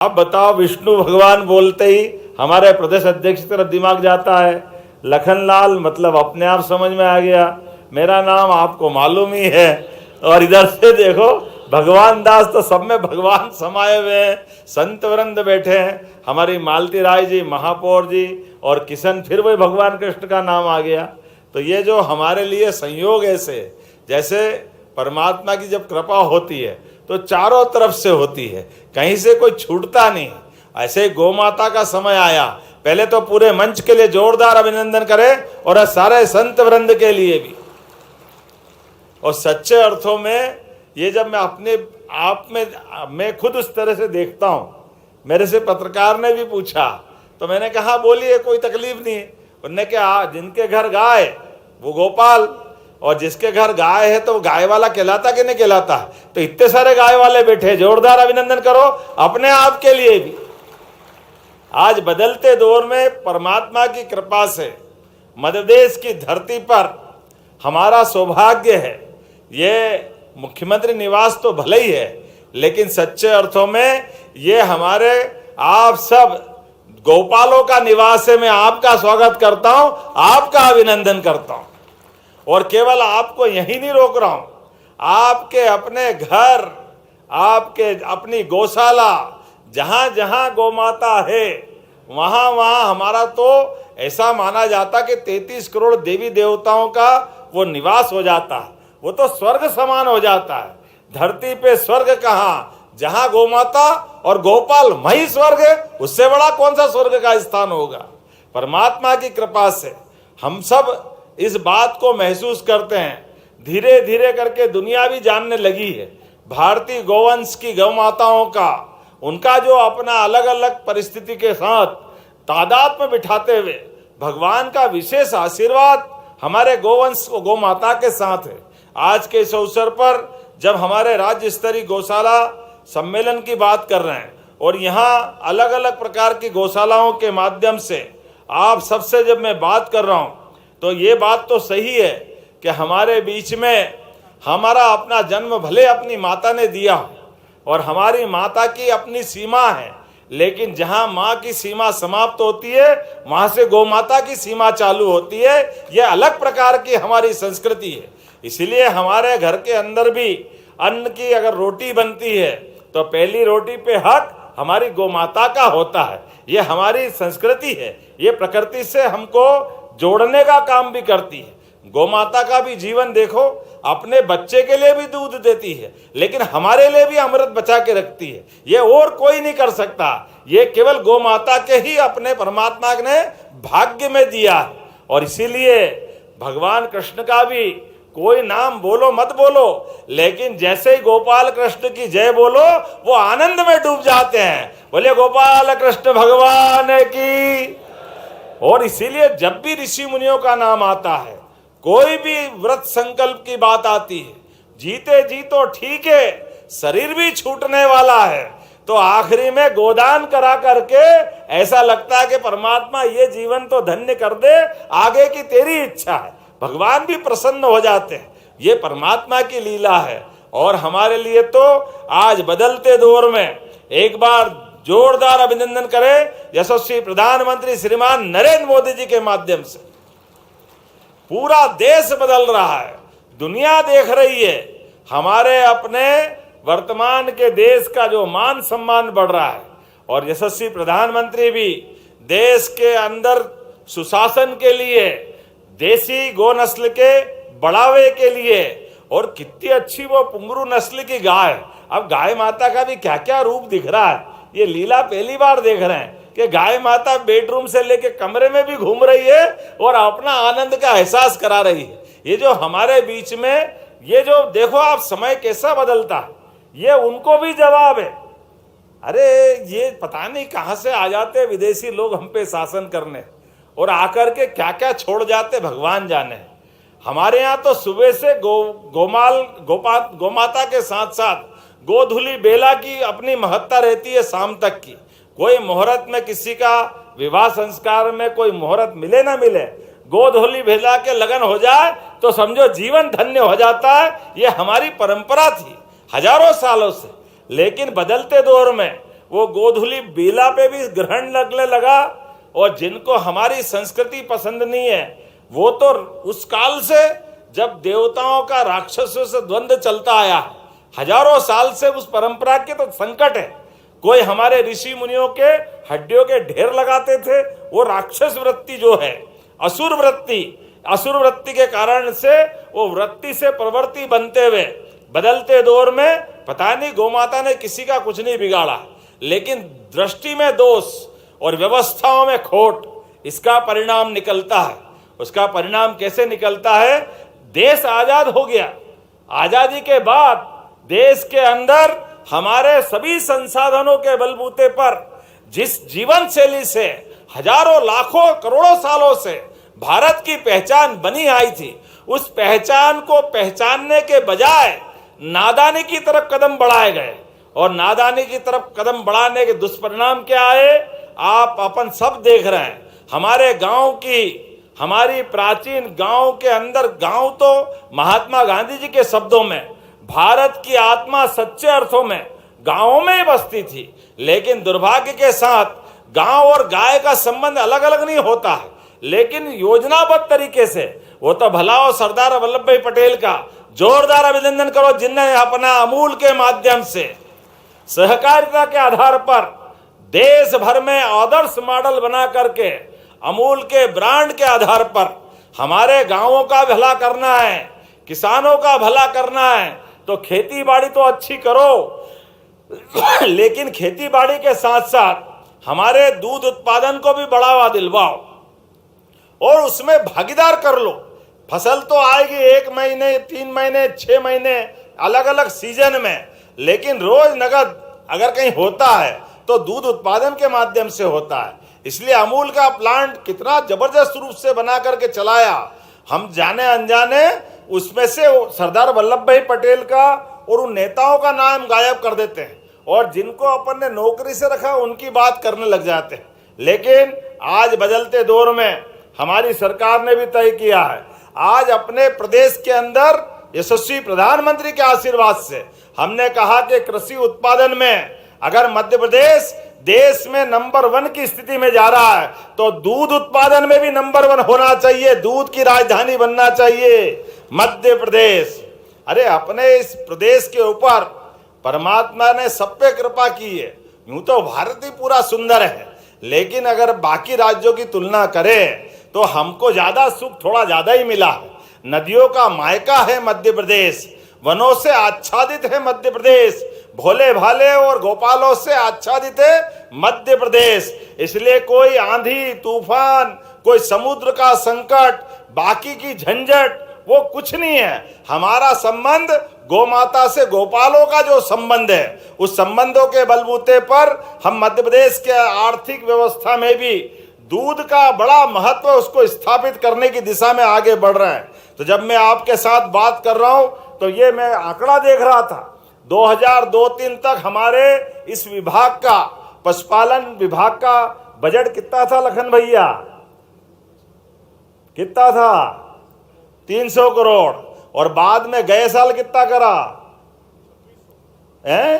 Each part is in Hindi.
अब बताओ, विष्णु भगवान बोलते ही हमारे प्रदेश अध्यक्ष की तरफ दिमाग जाता है। लखनलाल मतलब अपने आप समझ में आ गया, मेरा नाम आपको मालूम ही है। और इधर से देखो भगवान दास, तो सब में भगवान समाये हुए हैं, संत वृंद बैठे हैं, हमारी मालती राय जी, महापौर जी और किशन, फिर वही भगवान कृष्ण का नाम आ गया। तो ये जो हमारे लिए संयोग ऐसे, जैसे परमात्मा की जब कृपा होती है तो चारों तरफ से होती है, कहीं से कोई छूटता नहीं। ऐसे गौ माता का समय आया, पहले तो पूरे मंच के लिए जोरदार अभिनंदन करें और सारे संत वृंद के लिए भी। और सच्चे अर्थों में ये जब मैं अपने आप में मैं खुद उस तरह से देखता हूँ, मेरे से पत्रकार ने भी पूछा तो मैंने कहा बोलिए कोई तकलीफ नहीं। उन्होंने कहा जिनके घर गाय वो गोपाल, और जिसके घर गाय है तो गाय वाला कहलाता कि नहीं कहलाता। तो इतने सारे गाय वाले बैठे, जोरदार अभिनंदन करो अपने आप के लिए भी। आज बदलते दौर में परमात्मा की कृपा से मध्य प्रदेश की धरती पर हमारा सौभाग्य है। ये मुख्यमंत्री निवास तो भले ही है, लेकिन सच्चे अर्थों में ये हमारे आप सब गोपालों का निवास है। मैं आपका स्वागत करता हूं, आपका अभिनंदन करता हूं। और केवल आपको यही नहीं रोक रहा हूं, आपके अपने घर, आपके अपनी गौशाला, जहां जहां गौमाता है वहां वहां हमारा तो ऐसा माना जाता कि 33 करोड़ देवी देवताओं का वो निवास हो जाता है। वो तो स्वर्ग समान हो जाता है। धरती पे स्वर्ग कहाँ, जहां गौमाता और गोपाल मही स्वर्ग है, उससे बड़ा कौन सा स्वर्ग का स्थान होगा। परमात्मा की कृपा से हम सब इस बात को महसूस करते हैं। धीरे धीरे करके दुनिया भी जानने लगी है भारतीय गौवंश की गौ माताओं का, उनका जो अपना अलग अलग परिस्थिति के साथ तादाद में बिठाते हुए भगवान का विशेष आशीर्वाद हमारे गौवंश गौ माता के साथ है। आज के इस अवसर पर जब हमारे राज्य स्तरीय गौशाला सम्मेलन की बात कर रहे हैं और यहाँ अलग अलग प्रकार की गौशालाओं के माध्यम से आप सबसे जब मैं बात कर रहा हूँ, तो ये बात तो सही है कि हमारे बीच में हमारा अपना जन्म भले अपनी माता ने दिया और हमारी माता की अपनी सीमा है, लेकिन जहां माँ की सीमा समाप्त होती है वहां से गौ माता की सीमा चालू होती है। यह अलग प्रकार की हमारी संस्कृति है। इसलिए हमारे घर के अंदर भी अन्न की अगर रोटी बनती है तो पहली रोटी पे हक हमारी गौ माता का होता है। ये हमारी संस्कृति है, ये प्रकृति से हमको जोड़ने का काम भी करती है। गौ माता का भी जीवन देखो, अपने बच्चे के लिए भी दूध देती है, लेकिन हमारे लिए भी अमृत बचा के रखती है। ये और कोई नहीं कर सकता, ये केवल गौ माता के ही अपने परमात्मा ने भाग्य में दिया है। और इसीलिए भगवान कृष्ण का भी कोई नाम बोलो मत बोलो, लेकिन जैसे ही गोपाल कृष्ण की जय बोलो वो आनंद में डूब जाते हैं। बोले गोपाल कृष्ण भगवान की। और इसीलिए जब भी ऋषि मुनियों का नाम आता है, कोई भी व्रत संकल्प की बात आती है, जीते जी तो ठीक है, शरीर भी छूटने वाला है, तो आखिरी में गोदान करा करके ऐसा लगता है कि परमात्मा ये जीवन तो धन्य कर दे, आगे की तेरी इच्छा है। भगवान भी प्रसन्न हो जाते हैं। ये परमात्मा की लीला है। और हमारे लिए तो आज बदलते दौर में एक बार जोरदार अभिनंदन करें यशस्वी प्रधानमंत्री श्रीमान नरेंद्र मोदी जी के माध्यम से। पूरा देश बदल रहा है, दुनिया देख रही है, हमारे अपने वर्तमान के देश का जो मान सम्मान बढ़ रहा है। और यशस्वी प्रधानमंत्री भी देश के अंदर सुशासन के लिए, देसी गौ नस्ल के बढ़ावे के लिए, और कितनी अच्छी वो पुंगरू नस्ल की गाय। अब गाय माता का भी क्या क्या रूप दिख रहा है, ये लीला पहली बार देख रहे हैं कि गाय माता बेडरूम से लेके कमरे में भी घूम रही है और अपना आनंद का एहसास करा रही है। ये जो हमारे बीच में, ये जो देखो आप समय कैसा बदलता है, ये उनको भी जवाब है। अरे ये पता नहीं कहां से आ जाते विदेशी लोग हम पे शासन करने, और आकर के क्या क्या छोड़ जाते भगवान जाने। हमारे यहाँ तो सुबह से गौमाता के साथ साथ गोधुली बेला की अपनी महत्ता रहती है शाम तक की। कोई मुहूर्त में किसी का विवाह संस्कार में कोई मुहूर्त मिले ना मिले, गोधुली बेला के लगन हो जाए तो समझो जीवन धन्य हो जाता है। ये हमारी परंपरा थी हजारों सालों से। लेकिन बदलते दौर में वो गोधुली बेला पे भी ग्रहण लगने लगा। और जिनको हमारी संस्कृति पसंद नहीं है वो तो उस काल से, जब देवताओं का राक्षसों से द्वंद्व चलता आया, हजारों साल से उस परंपरा के तो संकट है। कोई हमारे ऋषि मुनियों के हड्डियों के ढेर लगाते थे, वो राक्षस वृत्ति जो है, असुर वृत्ति के कारण से वो वृत्ति से प्रवृत्ति बनते हुए बदलते दौर में पता नहीं गौमाता ने किसी का कुछ नहीं बिगाड़ा, लेकिन दृष्टि में दोष और व्यवस्थाओं में खोट, इसका परिणाम निकलता है। उसका परिणाम कैसे निकलता है? देश आजाद हो गया। आजादी के बाद देश के अंदर हमारे सभी संसाधनों के बलबूते पर जिस जीवन शैली से हजारों लाखों करोड़ों सालों से भारत की पहचान बनी आई थी, उस पहचान को पहचानने के बजाय नादानी की तरफ कदम बढ़ाए गए। और नादानी की तरफ कदम बढ़ाने के दुष्परिणाम क्या आए आप अपन सब देख रहे हैं। हमारे गांव की, हमारी प्राचीन गांव के अंदर, गांव तो महात्मा गांधी जी के शब्दों में भारत की आत्मा सच्चे अर्थों में गांवों में ही बसती थी। लेकिन दुर्भाग्य के साथ गांव और गाय का संबंध अलग अलग नहीं होता है, लेकिन योजनाबद्ध तरीके से वो तो भला। और सरदार वल्लभ भाई पटेल का जोरदार अभिनंदन करो, जिन्हें अपना अमूल के माध्यम से सहकारिता के आधार पर देश भर में आदर्श मॉडल बना करके अमूल के ब्रांड के आधार पर हमारे गांवों का भला करना है, किसानों का भला करना है, तो खेती बाड़ी तो अच्छी करो, लेकिन खेती बाड़ी के साथ साथ हमारे दूध उत्पादन को भी बढ़ावा दिलवाओ और उसमें भागीदार कर लो। फसल तो आएगी 1 महीने, 3 महीने, 6 महीने, अलग अलग सीजन में, लेकिन रोज नगद अगर कहीं होता है तो दूध उत्पादन के माध्यम से होता है। इसलिए अमूल का प्लांट कितना जबरदस्त रूप से बना करके चलाया, हम जाने अनजाने उसमें से सरदार वल्लभ भाई पटेल का और उन नेताओं का नाम गायब कर देते हैं, और जिनको अपन ने नौकरी से रखा उनकी बात करने लग जाते हैं। लेकिन आज बदलते दौर में हमारी सरकार ने भी तय किया है, आज अपने प्रदेश के अंदर यशस्वी प्रधानमंत्री के आशीर्वाद से हमने कहा कि कृषि उत्पादन में अगर मध्य प्रदेश देश में नंबर 1 की स्थिति में जा रहा है, तो दूध उत्पादन में भी नंबर 1 होना चाहिए, दूध की राजधानी बनना चाहिए मध्य प्रदेश। अरे अपने इस प्रदेश के ऊपर परमात्मा ने सब पे कृपा की है। यूं तो भारत ही पूरा सुंदर है, लेकिन अगर बाकी राज्यों की तुलना करें तो हमको ज्यादा सुख थोड़ा ज्यादा ही मिला है। नदियों का मायका है मध्य प्रदेश, वनों से आच्छादित है मध्य प्रदेश, भोले भाले और गोपालों से आच्छादित है मध्य प्रदेश। इसलिए कोई आंधी तूफान, कोई समुद्र का संकट, बाकी की झंझट वो कुछ नहीं है। हमारा संबंध गोमाता से, गोपालों का जो संबंध है, उस संबंधों के बलबूते पर हम मध्य प्रदेश के आर्थिक व्यवस्था में भी दूध का बड़ा महत्व उसको स्थापित करने की दिशा में आगे बढ़ रहे हैं। तो जब मैं आपके साथ बात कर रहा हूं तो ये मैं आंकड़ा देख रहा था, 2002-3 तक हमारे इस विभाग का, पशुपालन विभाग का बजट कितना था लखन भैया? कितना था? 300 करोड़। और बाद में गए साल कितना करा है?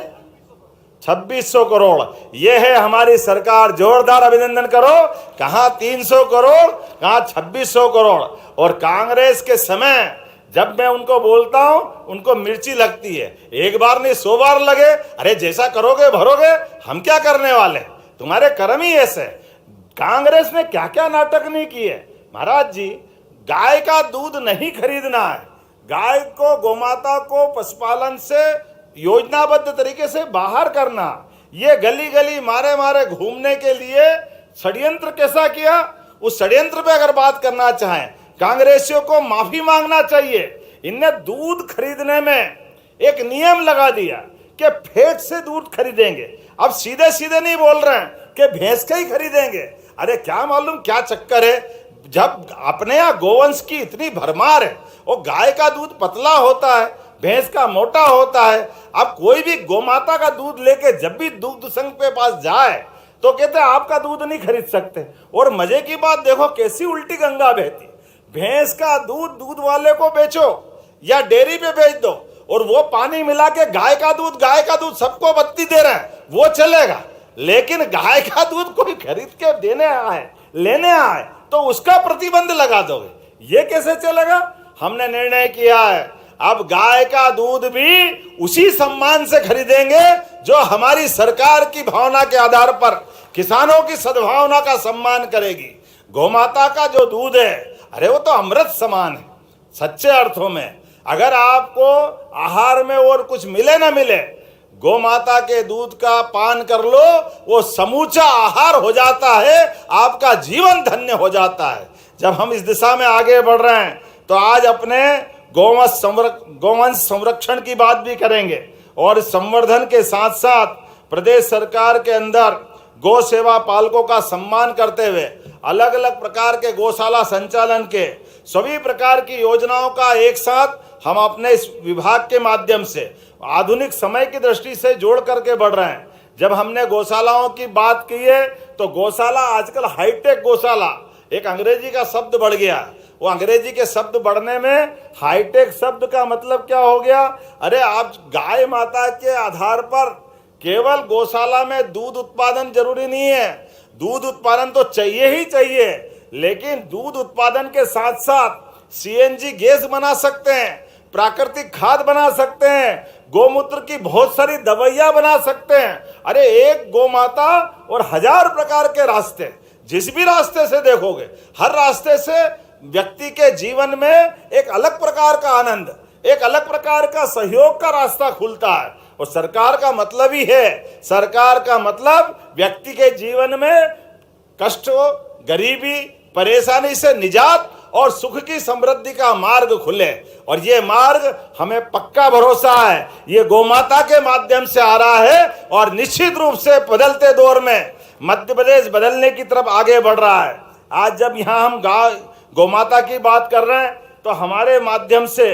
2600 करोड़। ये है हमारी सरकार, जोरदार अभिनंदन करो। कहां 300 करोड़, कहां 2600 करोड़। और कांग्रेस के समय जब मैं उनको बोलता हूं उनको मिर्ची लगती है, एक बार नहीं 100 बार लगे। अरे जैसा करोगे भरोगे, हम क्या करने वाले, तुम्हारे कर्म ही ऐसे। कांग्रेस ने क्या क्या नाटक नहीं किए महाराज जी। गाय का दूध नहीं खरीदना है, गाय को, गोमाता को पशुपालन से योजनाबद्ध तरीके से बाहर करना। ये गली गली मारे मारे घूमने के लिए षड्यंत्र कैसा किया, उस षड्यंत्र पे अगर बात करना चाहें, कांग्रेसियों को माफी मांगना चाहिए। इनने दूध खरीदने में एक नियम लगा दिया कि फैट से दूध खरीदेंगे। अब सीधे सीधे नहीं बोल रहे हैं कि भैंस का ही खरीदेंगे। अरे क्या मालूम क्या चक्कर है, जब अपने यहाँ गोवंश की इतनी भरमार है, वो गाय का दूध पतला होता है, भैंस का मोटा होता है। अब कोई भी गोमाता का दूध लेके जब भी दुग्ध संघ पे पास जाए तो कहते हैं आपका दूध नहीं खरीद सकते। और मजे की बात देखो कैसी उल्टी गंगा बहती। भैंस का दूध दूध वाले को बेचो या डेयरी पे बेच दो, और वो पानी मिला के गाय का दूध सबको बत्ती दे रहे हैं, वो चलेगा। लेकिन गाय का दूध कोई खरीद के देने आए, लेने आए, तो उसका प्रतिबंध लगा दोगे, ये कैसे चलेगा? हमने निर्णय किया है अब गाय का दूध भी उसी सम्मान से खरीदेंगे जो हमारी सरकार की भावना के आधार पर किसानों की सद्भावना का सम्मान करेगी। गौमाता का जो दूध है, अरे वो तो अमृत समान है सच्चे अर्थों में। अगर आपको आहार में और कुछ मिले ना मिले, गौमाता के दूध का पान कर लो, वो समूचा आहार हो जाता है, आपका जीवन धन्य हो जाता है। जब हम इस दिशा में आगे बढ़ रहे हैं तो आज अपने गौवंश संरक्षण की बात भी करेंगे और संवर्धन के साथ साथ प्रदेश सरकार के अंदर गौ सेवा पालकों का सम्मान करते हुए अलग अलग प्रकार के गौशाला संचालन के सभी प्रकार की योजनाओं का एक साथ हम अपने इस विभाग के माध्यम से आधुनिक समय की दृष्टि से जोड़ करके बढ़ रहे हैं। जब हमने गौशालाओं की बात की है तो गौशाला आजकल हाईटेक गौशाला, एक अंग्रेजी का शब्द बढ़ गया। वो अंग्रेजी के शब्द बढ़ने में हाईटेक शब्द का मतलब क्या हो गया? अरे आप गाय माता के आधार पर केवल गौशाला में दूध उत्पादन जरूरी नहीं है, दूध उत्पादन तो चाहिए ही चाहिए, लेकिन दूध उत्पादन के साथ साथ सीएनजी गैस बना सकते हैं, प्राकृतिक खाद बना सकते हैं, गोमूत्र की बहुत सारी दवाइयां बना सकते हैं। अरे एक गौमाता और 1000 प्रकार के रास्ते, जिस भी रास्ते से देखोगे, हर रास्ते से व्यक्ति के जीवन में एक अलग प्रकार का आनंद, एक अलग प्रकार का सहयोग का रास्ता खुलता है। और सरकार का मतलब ही है, सरकार का मतलब व्यक्ति के जीवन में कष्ट, गरीबी, परेशानी से निजात और सुख की समृद्धि का मार्ग खुले। और ये मार्ग हमें पक्का भरोसा है ये गौमाता के माध्यम से आ रहा है और निश्चित रूप से बदलते दौर में मध्य प्रदेश बदलने की तरफ आगे बढ़ रहा है। आज जब यहाँ हम गौमाता की बात कर रहे हैं तो हमारे माध्यम से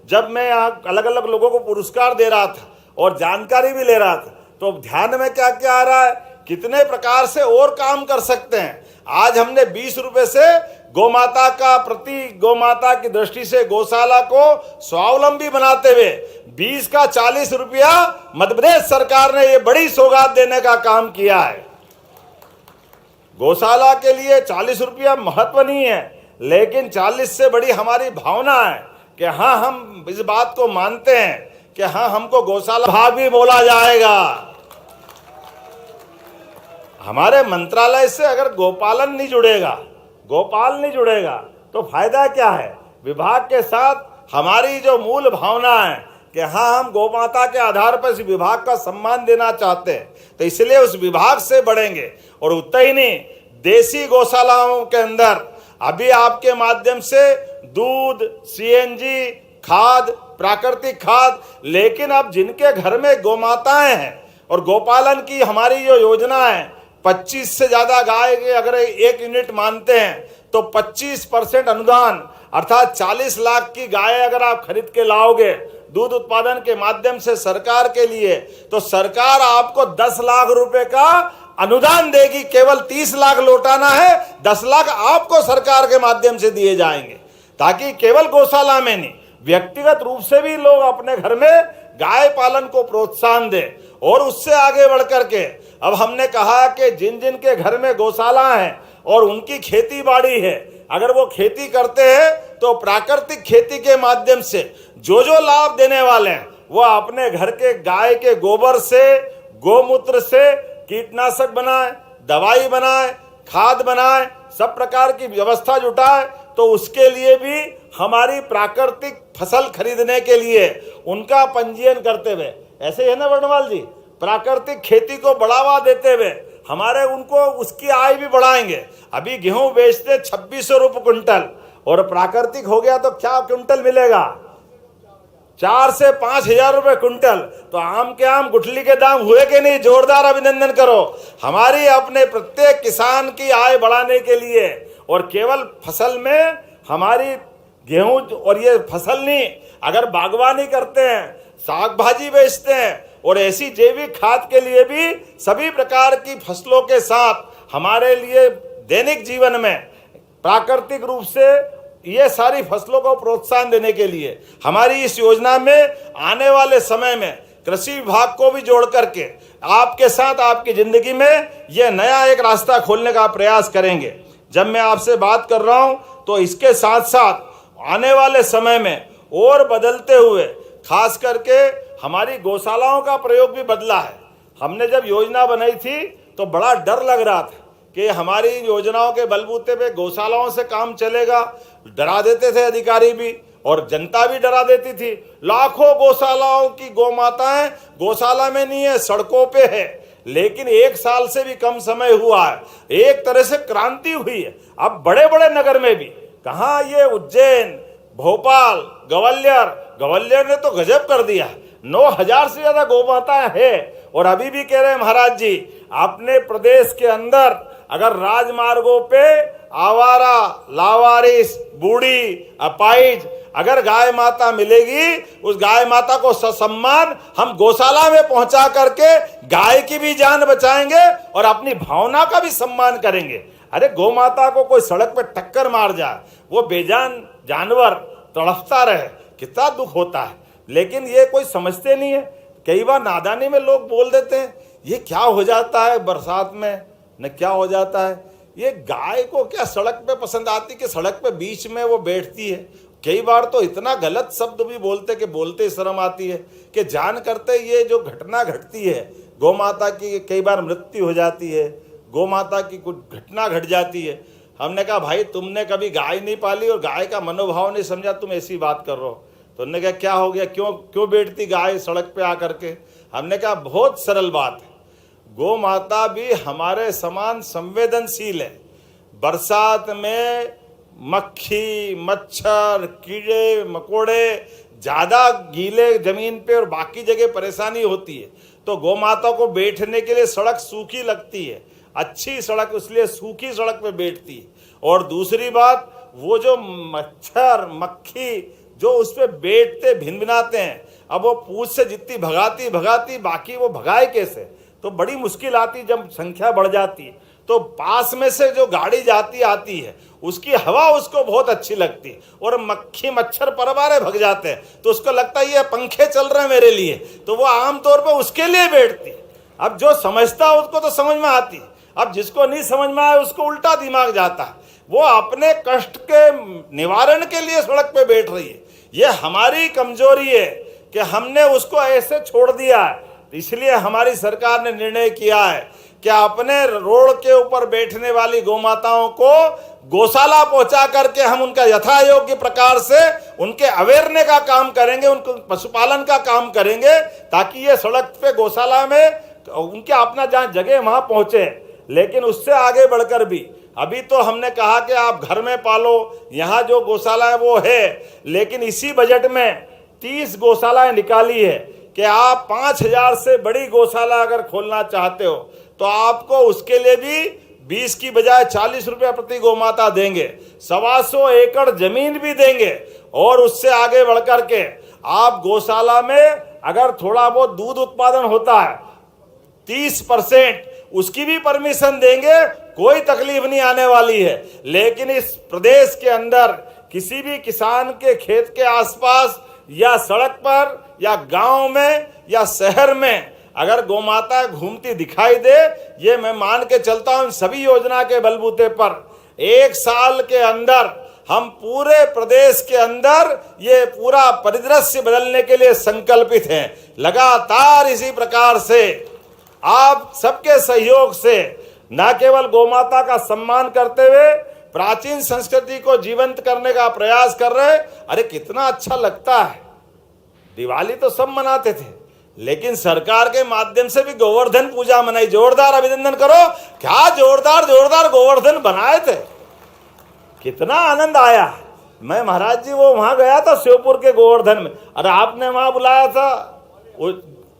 जब मैं यहाँ अलग अलग लोगों को पुरस्कार दे रहा था और जानकारी भी ले रहा था तो ध्यान में क्या क्या आ रहा है, कितने प्रकार से और काम कर सकते हैं। आज हमने 20 रुपए से गौमाता का प्रति गौमाता की दृष्टि से गौशाला को स्वावलंबी बनाते हुए 20 का 40 रुपया मध्य प्रदेश सरकार ने ये बड़ी सौगात देने का काम किया है। गौशाला के लिए 40 रुपया महत्व नहीं है, लेकिन 40 से बड़ी हमारी भावना है कि हाँ हम इस बात को मानते हैं कि हाँ हमको गौशाला भाग भी बोला जाएगा। हमारे मंत्रालय से अगर गोपालन नहीं जुड़ेगा, गोपाल नहीं जुड़ेगा तो फायदा क्या है? विभाग के साथ हमारी जो मूल भावना है कि हाँ हम गौमाता के आधार पर इस विभाग का सम्मान देना चाहते हैं, तो इसलिए उस विभाग से बढ़ेंगे। और उतना ही नहीं, देसी गौशालाओं के अंदर अभी आपके माध्यम से दूध, सीएनजी, खाद, प्राकृतिक खाद, लेकिन अब जिनके घर में गौमाताएं हैं और गौपालन की हमारी जो योजना है, 25 से ज्यादा गाय के अगर 1 यूनिट मानते हैं तो 25% अनुदान, अर्थात 40 लाख की गाय अगर आप खरीद के लाओगे दूध उत्पादन के माध्यम से सरकार के लिए, तो सरकार आपको 10 लाख रुपए का अनुदान देगी। केवल 30 लाख लौटाना है, 10 लाख आपको सरकार के माध्यम से दिए जाएंगे, ताकि केवल गौशाला में नहीं, व्यक्तिगत रूप से भी लोग अपने घर में गाय पालन को प्रोत्साहन दें। और उससे आगे बढ़ करके अब हमने कहा कि जिन जिन के घर में गौशाला है और उनकी खेती बाड़ी है, अगर वो खेती करते हैं तो प्राकृतिक खेती के माध्यम से जो जो लाभ देने वाले हैं वो अपने घर के गाय के गोबर से, गोमूत्र से कीटनाशक बनाए, दवाई बनाए, खाद बनाए, सब प्रकार की व्यवस्था जुटाए। तो उसके लिए भी हमारी प्राकृतिक फसल खरीदने के लिए उनका पंजीयन करते हुए, ऐसे है ना वर्णवाल जी, प्राकृतिक खेती को बढ़ावा देते हुए हमारे उनको उसकी आय भी बढ़ाएंगे। अभी गेहूं बेचते 2600 रुपये क्विंटल और प्राकृतिक हो गया तो क्या क्विंटल मिलेगा? 4 से 5 हजार रुपये क्विंटल। तो आम के आम गुठली के दाम हुए कि नहीं? जोरदार अभिनंदन करो। हमारी अपने प्रत्येक किसान की आय बढ़ाने के लिए, और केवल फसल में हमारी गेहूं और ये फसल नहीं, अगर बागवानी करते हैं, साग भाजी बेचते हैं और ऐसी जैविक खाद के लिए भी सभी प्रकार की फसलों के साथ हमारे लिए दैनिक जीवन में प्राकृतिक रूप से ये सारी फसलों को प्रोत्साहन देने के लिए हमारी इस योजना में आने वाले समय में कृषि विभाग को भी जोड़ करके आपके साथ आपकी जिंदगी में यह नया एक रास्ता खोलने का प्रयास करेंगे। जब मैं आपसे बात कर रहा हूं तो इसके साथ साथ आने वाले समय में और बदलते हुए खास करके हमारी गौशालाओं का प्रयोग भी बदला है। हमने जब योजना बनाई थी तो बड़ा डर लग रहा था कि हमारी योजनाओं के बलबूते पे गौशालाओं से काम चलेगा। डरा देते थे अधिकारी भी और जनता भी डरा देती थी। लाखों गौशालाओं की गौमाताएं गौशाला में नहीं है, सड़कों पे है। लेकिन 1 साल से भी कम समय हुआ है, एक तरह से क्रांति हुई है। अब बड़े बड़े नगर में भी, कहाँ ये उज्जैन, भोपाल, ग्वालियर ने तो गजब कर दिया। 9,000 से ज्यादा गौमाताएं है। और अभी भी कह रहे हैं महाराज जी, अपने प्रदेश के अंदर अगर राजमार्गों पे आवारा, लावारिस, बूढ़ी, अपाहिज अगर गाय माता मिलेगी, उस गाय माता को ससम्मान हम गौशाला में पहुंचा करके गाय की भी जान बचाएंगे और अपनी भावना का भी सम्मान करेंगे। अरे गौ माता को कोई सड़क पे टक्कर मार जाए, वो बेजान जानवर तड़पता रहे, कितना दुख होता है। लेकिन ये कोई समझते नहीं है। कई बार नादानी में लोग बोल देते हैं ये क्या हो जाता है बरसात में, न क्या हो जाता है। ये गाय को क्या सड़क पे पसंद आती कि सड़क पे बीच में वो बैठती है। कई बार तो इतना गलत शब्द भी बोलते कि बोलते शर्म आती है कि जान करते ये जो घटना घटती है, गौ माता की कई बार मृत्यु हो जाती है, गौ माता की कुछ घटना घट जाती है। हमने कहा भाई तुमने कभी गाय नहीं पाली और गाय का मनोभाव नहीं समझा, तुम ऐसी बात कर रहे हो। तो उन्होंने कहा क्या हो गया, क्यों बैठती गाय सड़क पे आकर के। हमने कहा बहुत सरल बात है, गौ माता भी हमारे समान संवेदनशील है। बरसात में मक्खी, मच्छर, कीड़े मकोड़े ज़्यादा गीले जमीन पे और बाकी जगह परेशानी होती है, तो गौ माता को बैठने के लिए सड़क सूखी लगती है, अच्छी सड़क, इसलिए सूखी सड़क पे बैठती है। और दूसरी बात, वो जो मच्छर मक्खी जो उस पर बैठते भिनभिनाते हैं, अब वो पूंछ से जितनी भगाती बाकी वो भगाए कैसे, तो बड़ी मुश्किल आती। जब संख्या बढ़ जाती है तो पास में से जो गाड़ी जाती आती है उसकी हवा उसको बहुत अच्छी लगती है और मक्खी मच्छर परवारे भग जाते हैं, तो उसको लगता है ये पंखे चल रहे हैं मेरे लिए, तो वो आमतौर पर उसके लिए बैठती है। अब जो समझता है उसको तो समझ में आती है, अब जिसको नहीं समझ में आए उसको उल्टा दिमाग जाता है। वो अपने कष्ट के निवारण के लिए सड़क पे बैठ रही है। ये हमारी कमजोरी है कि हमने उसको ऐसे छोड़ दिया है। इसलिए हमारी सरकार ने निर्णय किया है कि अपने रोड के ऊपर बैठने वाली गौमाताओं को गौशाला पहुंचा करके हम उनका यथा योग्य प्रकार से उनके अवेयरनेस का काम करेंगे, उनको पशुपालन का काम करेंगे, ताकि ये सड़क पे गौशाला में उनके अपना जहाँ जगह वहाँ पहुँचे। लेकिन उससे आगे बढ़कर भी अभी तो हमने कहा कि आप घर में पालो, यहाँ जो गौशाला है वो है, लेकिन इसी बजट में 30 गौशालाएं निकाली है कि आप 5,000 से बड़ी गौशाला अगर खोलना चाहते हो तो आपको उसके लिए भी 20 की बजाय 40 रुपये प्रति गौमाता देंगे, 125 एकड़ जमीन भी देंगे। और उससे आगे बढ़कर के आप गौशाला में अगर थोड़ा बहुत दूध उत्पादन होता है 30% उसकी भी परमिशन देंगे, कोई तकलीफ नहीं आने वाली है। लेकिन इस प्रदेश के अंदर किसी भी किसान के खेत के आसपास या सड़क पर या गांव में या शहर में अगर गौमाता घूमती दिखाई दे, ये मैं मान के चलता हूं सभी योजना के बलबूते पर 1 साल के अंदर हम पूरे प्रदेश के अंदर ये पूरा परिदृश्य बदलने के लिए संकल्पित हैं। लगातार इसी प्रकार से आप सबके सहयोग से न केवल गौमाता का सम्मान करते हुए प्राचीन संस्कृति को जीवंत करने का प्रयास कर रहे। अरे कितना अच्छा लगता है, दिवाली तो सब मनाते थे, लेकिन सरकार के माध्यम से भी गोवर्धन पूजा मनाई। जोरदार अभिनंदन करो, क्या जोरदार गोवर्धन बनाए थे, कितना आनंद आया। मैं महाराज जी वो वहां गया था श्योपुर के गोवर्धन में, अरे आपने वहां बुलाया था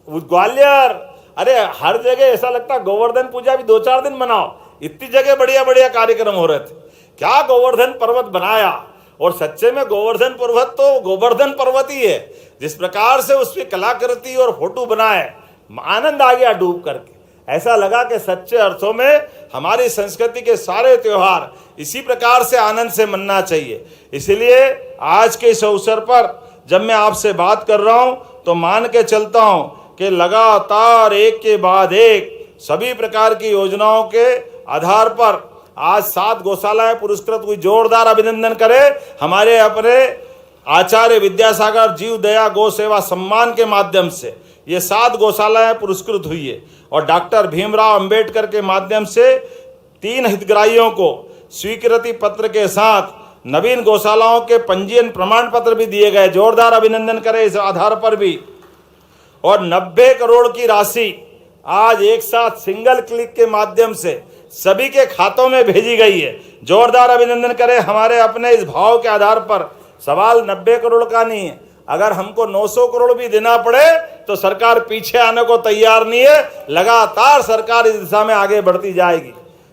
ग्वालियर, अरे हर जगह ऐसा लगता गोवर्धन पूजा भी 2-4 दिन मनाओ, इतनी जगह बढ़िया बढ़िया कार्यक्रम हो रहे थे। क्या गोवर्धन पर्वत बनाया, और सच्चे में गोवर्धन पर्वत तो गोवर्धन पर्वत ही है। जिस प्रकार से उसकी कलाकृति और फोटो बनाए, आनंद आ गया डूब करके। ऐसा लगा कि सच्चे अर्थों में हमारी संस्कृति के सारे त्योहार इसी प्रकार से आनंद से मनना चाहिए। इसलिए आज के इस अवसर पर जब मैं आपसे बात कर रहा हूं तो मान के चलता हूं कि लगातार एक के बाद एक सभी प्रकार की योजनाओं के आधार पर आज 7 गौशालाएं पुरस्कृत हुई। जोरदार अभिनंदन करें हमारे अपने आचार्य विद्यासागर जीव दया गौ सेवा सम्मान के माध्यम से ये 7 गौशालाएं पुरस्कृत हुई है। और डॉक्टर भीमराव अंबेडकर के माध्यम से 3 हितग्राहियों को स्वीकृति पत्र के साथ नवीन गौशालाओं के पंजीयन प्रमाण पत्र भी दिए गए। जोरदार अभिनंदन करें इस आधार पर भी। और 90 करोड़ की राशि आज एक साथ सिंगल क्लिक के माध्यम से सभी के खातों में भेजी गई है। जोरदार अभिनंदन करें हमारे अपने इस भाव के आधार पर। सवाल 90 करोड़ का नहीं है, अगर हमको 900 करोड़ भी देना पड़े तो सरकार पीछे आने को तैयार नहीं है। लगातार सरकार इस दिशा में आगे बढ़ती जाएगी।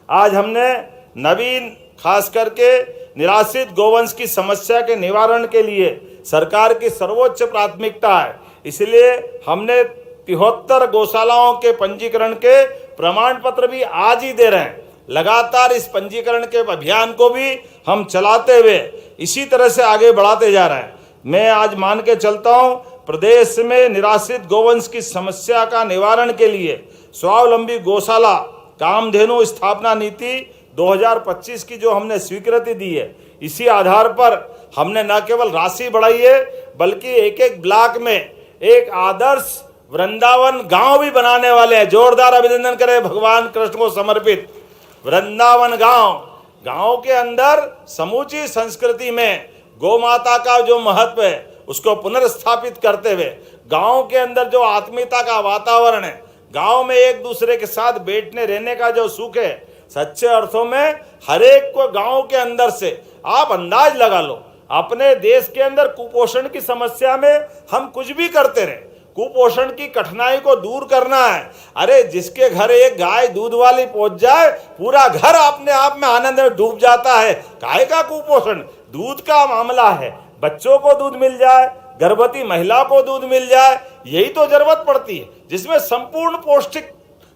आज हमने नवीन खास करके निराश्रित गोवंश की समस्या के निवारण के लिए सरकार की सर्वोच्च प्राथमिकता है, इसलिए हमने 73 गौशालाओं के पंजीकरण के प्रमाण पत्र भी आज ही दे रहे हैं। लगातार इस पंजीकरण के अभियान को भी हम चलाते हुए इसी तरह से आगे बढ़ाते जा रहे हैं। मैं आज मान के चलता हूं प्रदेश में निराश्रित गोवंश की समस्या का निवारण के लिए स्वावलंबी गौशाला कामधेनु स्थापना नीति 2025 की जो हमने स्वीकृति दी है, इसी आधार पर हमने न केवल राशि बढ़ाई है बल्कि एक एक ब्लॉक में एक आदर्श वृंदावन गांव भी बनाने वाले हैं। जोरदार अभिनंदन करें भगवान कृष्ण को समर्पित वृंदावन गांव के अंदर समूची संस्कृति में गौ माता का जो महत्व है उसको पुनर्स्थापित करते हुए गांव के अंदर जो आत्मीयता का वातावरण है, गांव में एक दूसरे के साथ बैठने रहने का जो सुख है, सच्चे अर्थों में हर एक को गांव के अंदर से आप अंदाज लगा लो। अपने देश के अंदर कुपोषण की समस्या में हम कुछ भी करते रहे, कुपोषण की कठिनाई को दूर करना है। अरे जिसके घर एक गाय दूध वाली पहुंच जाए पूरा घर अपने आप में आनंद में डूब जाता है। गाय का कुपोषण दूध का मामला है, बच्चों को दूध मिल जाए, गर्भवती महिला को दूध मिल जाए, यही तो जरूरत पड़ती है जिसमें संपूर्ण पौष्टिक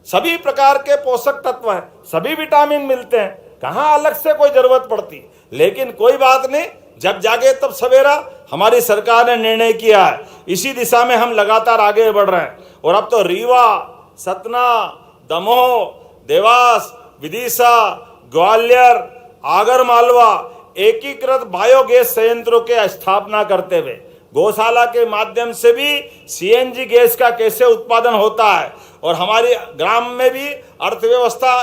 सभी प्रकार के पोषक तत्व हैं, सभी विटामिन मिलते हैं। कहाँ अलग से कोई जरूरत पड़ती, लेकिन कोई बात नहीं, जब जागे तब सवेरा। हमारी सरकार ने निर्णय किया है, इसी दिशा में हम लगातार आगे बढ़ रहे हैं। और अब तो रीवा, सतना, दमोह, देवास, विदिशा, ग्वालियर, आगर मालवा एकीकृत बायोगैस संयंत्रों के स्थापना करते हुए गौशाला के माध्यम से भी सीएनजी गैस का कैसे उत्पादन होता है और हमारी ग्राम में भी अर्थव्यवस्था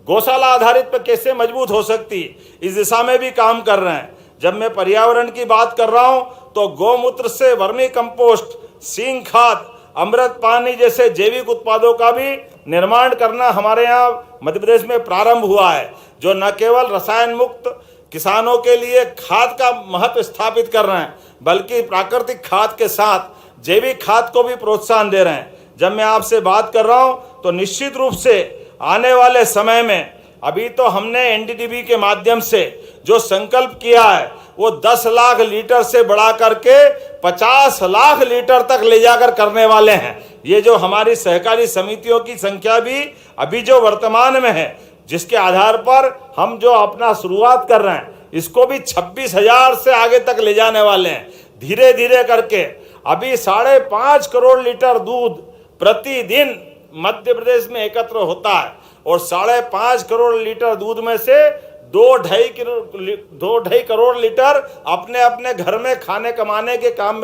गौशाला आधारित पर कैसे मजबूत हो सकती है, इस दिशा में भी काम कर रहे हैं। जब मैं पर्यावरण की बात कर रहा हूं तो गौमूत्र से वर्मी कंपोस्ट, सींग खाद, अमृत पानी जैसे जैविक उत्पादों का भी निर्माण करना हमारे यहाँ मध्य प्रदेश में प्रारंभ हुआ है, जो न केवल रसायन मुक्त किसानों के लिए खाद का महत्व स्थापित कर रहे हैं बल्कि प्राकृतिक खाद के साथ जैविक खाद को भी प्रोत्साहन दे रहे हैं। जब मैं आपसे बात कर रहा हूं तो निश्चित रूप से आने वाले समय में अभी तो हमने एनडीडीबी के माध्यम से जो संकल्प किया है वो 10 लाख लीटर से बढ़ा करके 50 लाख लीटर तक ले जाकर करने वाले हैं। ये जो हमारी सहकारी समितियों की संख्या भी अभी जो वर्तमान में है, जिसके आधार पर हम जो अपना शुरुआत कर रहे हैं, इसको भी 26,000 से आगे तक ले जाने वाले हैं। धीरे धीरे करके अभी 5.5 करोड़ लीटर दूध प्रतिदिन मध्य प्रदेश में एकत्र होता है और 5.5 करोड़ लीटर दूध में से 2.5 करोड़ लीटर अपने अपने घर में खाने के काम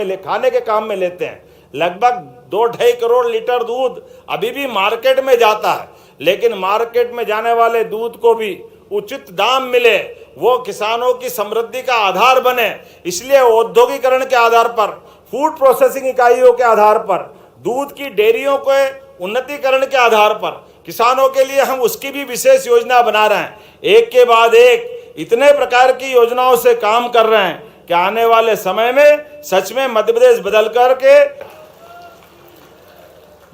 में लेते हैं। लगभग 2.5 करोड़ लीटर दूध अभी भी मार्केट में जाता है, लेकिन मार्केट में जाने वाले दूध को भी उचित दाम मिले, वो किसानों की समृद्धि का आधार बने। इसलिए औद्योगिकरण के आधार पर, फूड प्रोसेसिंग इकाइयों के आधार पर, दूध की डेयरियों के उन्नतीकरण के आधार पर किसानों के लिए हम उसकी भी विशेष योजना बना रहे हैं। एक के बाद एक इतने प्रकार की योजनाओं से काम कर रहे हैं कि आने वाले समय में सच में मध्य प्रदेश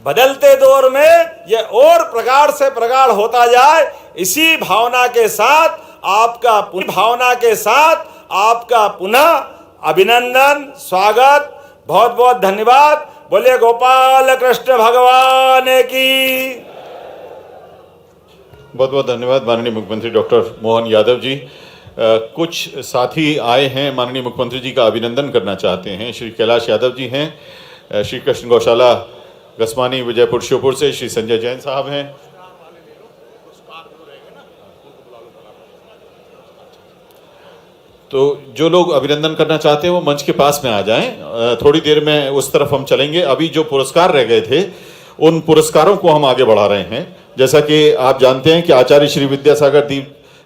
बदलते दौर में ये और प्रगाढ़ से प्रगाढ़ होता जाए। इसी भावना के साथ आपका पुनः अभिनंदन, स्वागत, बहुत बहुत धन्यवाद। बोले गोपाल कृष्ण भगवान की। बहुत बहुत धन्यवाद माननीय मुख्यमंत्री डॉक्टर मोहन यादव जी। कुछ साथी आए हैं, माननीय मुख्यमंत्री जी का अभिनंदन करना चाहते हैं। श्री कैलाश यादव जी हैं, श्री कृष्ण गौशाला गसमानी विजयपुर श्योपुर से श्री संजय जैन साहब हैं। तो जो लोग अभिनंदन करना चाहते हैं वो मंच के पास में आ जाएं। थोड़ी देर में उस तरफ हम चलेंगे। अभी जो पुरस्कार रह गए थे उन पुरस्कारों को हम आगे बढ़ा रहे हैं। जैसा कि आप जानते हैं कि आचार्य श्री विद्यासागर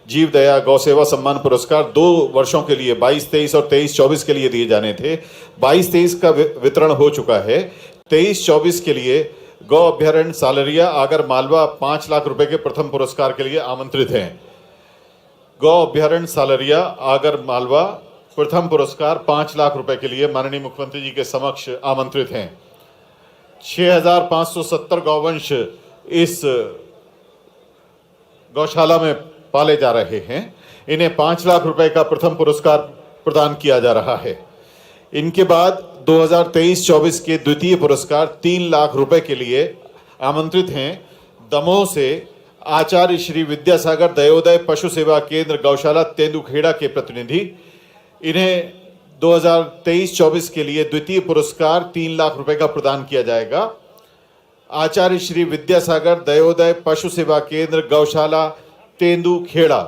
जीव दया गौ सेवा सम्मान पुरस्कार 2 वर्षों के लिए 22-23 और 23-24 के लिए दिए जाने थे। 22-23 का वितरण हो चुका है। 23-24 के लिए गौ अभ्यारण्य सालरिया आगर मालवा 5 लाख रुपए के प्रथम पुरस्कार के लिए आमंत्रित हैं। गौ अभ्यारण्य सालरिया आगर मालवा प्रथम पुरस्कार 5 लाख रुपए के लिए माननीय मुख्यमंत्री जी के समक्ष आमंत्रित हैं। 6570 गौवंश इस गौशाला में पाले जा रहे हैं। इन्हें 5 लाख रुपए का प्रथम पुरस्कार प्रदान किया जा रहा है। इनके बाद 2023-24 के द्वितीय पुरस्कार 3 लाख रुपए के लिए आमंत्रित हैं दमोह से आचार्य श्री विद्यासागर दयोदय पशु सेवा केंद्र गौशाला तेंदुखेड़ा के प्रतिनिधि। इन्हें 2023-24 के लिए द्वितीय पुरस्कार 3 लाख रुपए का प्रदान किया जाएगा। आचार्य श्री विद्यासागर दयोदय पशु सेवा केंद्र गौशाला तेंदुखेड़ा।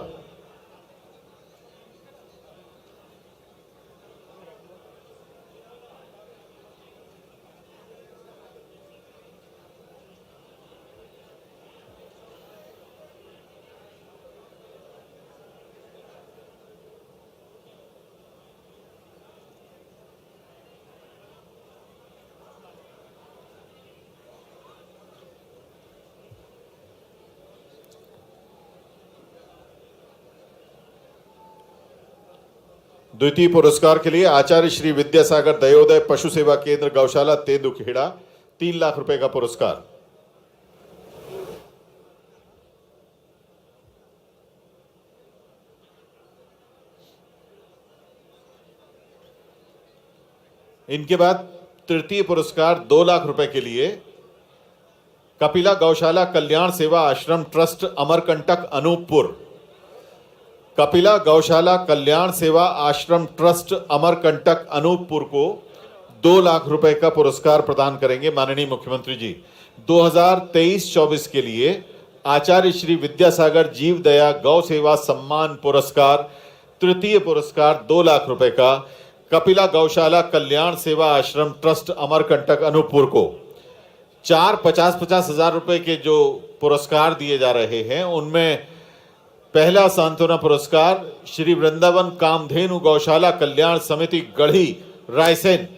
द्वितीय पुरस्कार के लिए आचार्य श्री विद्यासागर दयोदय पशु सेवा केंद्र गौशाला तेंदुखेड़ा 3 लाख रुपए का पुरस्कार। इनके बाद तृतीय पुरस्कार 2 लाख रुपए के लिए कपिला गौशाला कल्याण सेवा आश्रम ट्रस्ट अमरकंटक अनूपपुर। कपिला गौशाला कल्याण सेवा आश्रम ट्रस्ट अमरकंटक अनूपपुर को 2 लाख रुपए का पुरस्कार प्रदान करेंगे माननीय मुख्यमंत्री जी। 2023-24 के लिए आचार्य श्री विद्यासागर जीव दया गौ सेवा सम्मान पुरस्कार तृतीय पुरस्कार 2 लाख रुपए का कपिला गौशाला कल्याण सेवा आश्रम ट्रस्ट अमरकंटक अनूपपुर को। 4 50-50 हजार रुपए के जो पुरस्कार दिए जा रहे हैं उनमें पहला सांत्वना पुरस्कार श्री वृंदावन कामधेनु गौशाला कल्याण समिति गढ़ी रायसेन।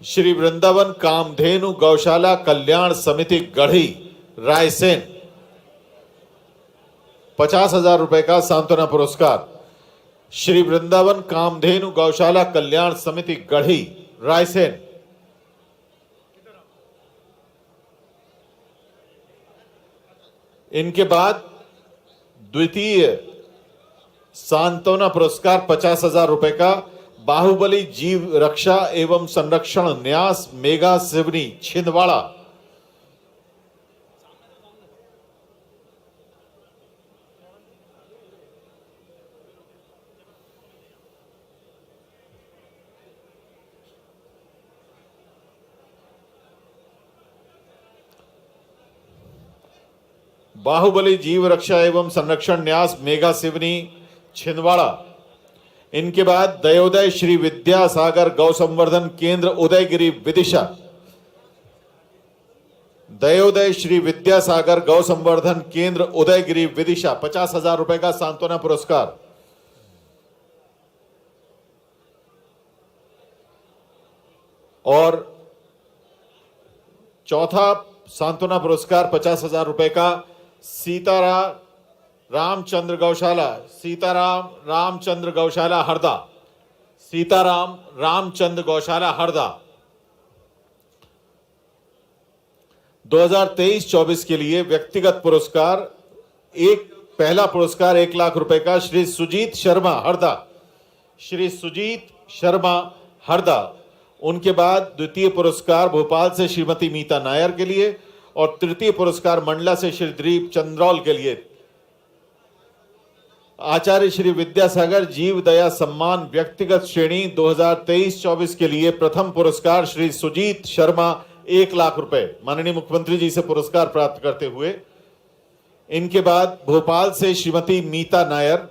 श्री वृंदावन कामधेनु गौशाला कल्याण समिति गढ़ी रायसेन 50,000 रुपए का सांत्वना पुरस्कार। श्री वृंदावन कामधेनु गौशाला कल्याण समिति गढ़ी रायसेन। इनके बाद द्वितीय सांत्वना पुरस्कार 50,000 रुपए का बाहुबली जीव रक्षा एवं संरक्षण न्यास मेगा सिवनी छिंदवाड़ा। बाहुबली जीव रक्षा एवं संरक्षण न्यास मेगा सिवनी छिंदवाड़ा। इनके बाद दयोदय श्री विद्यासागर गौ संवर्धन केंद्र उदयगिरी विदिशा। दयोदय श्री विद्यासागर गौ संवर्धन केंद्र उदयगिरी विदिशा 50,000 रुपए का सांत्वना पुरस्कार। और चौथा सांत्वना पुरस्कार 50,000 रुपए का रामचंद्र गौशाला हरदा। सीताराम रामचंद्र गौशाला हरदा। 2023-24 के लिए व्यक्तिगत पुरस्कार पहला पुरस्कार 1 लाख रुपए का श्री सुजीत शर्मा हरदा। श्री सुजीत शर्मा हरदा। उनके बाद द्वितीय पुरस्कार भोपाल से श्रीमती मीता नायर के लिए और तृतीय पुरस्कार मंडला से श्री दिलीप चंद्रौल के लिए। आचार्य श्री विद्यासागर जीव दया सम्मान व्यक्तिगत श्रेणी 2023-24 के लिए प्रथम पुरस्कार श्री सुजीत शर्मा 1 लाख रुपए माननीय मुख्यमंत्री जी से पुरस्कार प्राप्त करते हुए। इनके बाद भोपाल से श्रीमती मीता नायर,